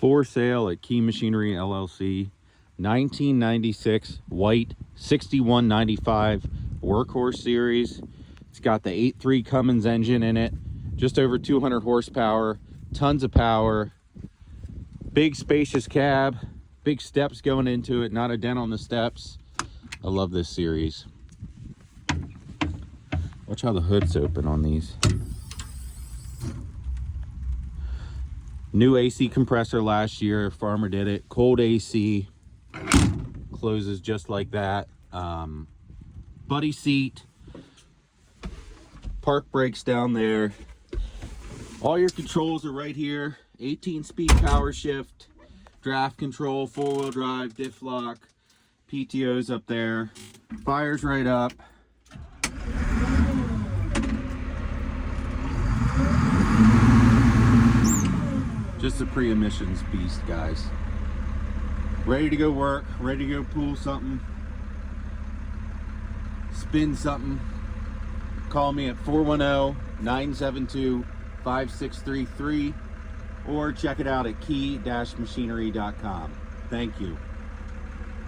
For sale at Key Machinery LLC. 1996 white 6195 Workhorse series. It's got the 8.3 Cummins engine in it, just over 200 horsepower, tons of power, big spacious cab, big steps going into it, not a dent on the steps. I love this series. Watch how the hood's open on these. New AC compressor last year, farmer did it. Cold AC, closes just like that. Buddy seat, park brakes down there. All your controls are right here. 18-speed power shift, draft control, 4-wheel drive, diff lock, PTO's up there. Fire's right up. Just a pre-emissions beast, guys. Ready to go work, ready to go pull something, spin something. Call me at 410-972-5633 or check it out at key-machinery.com. Thank you.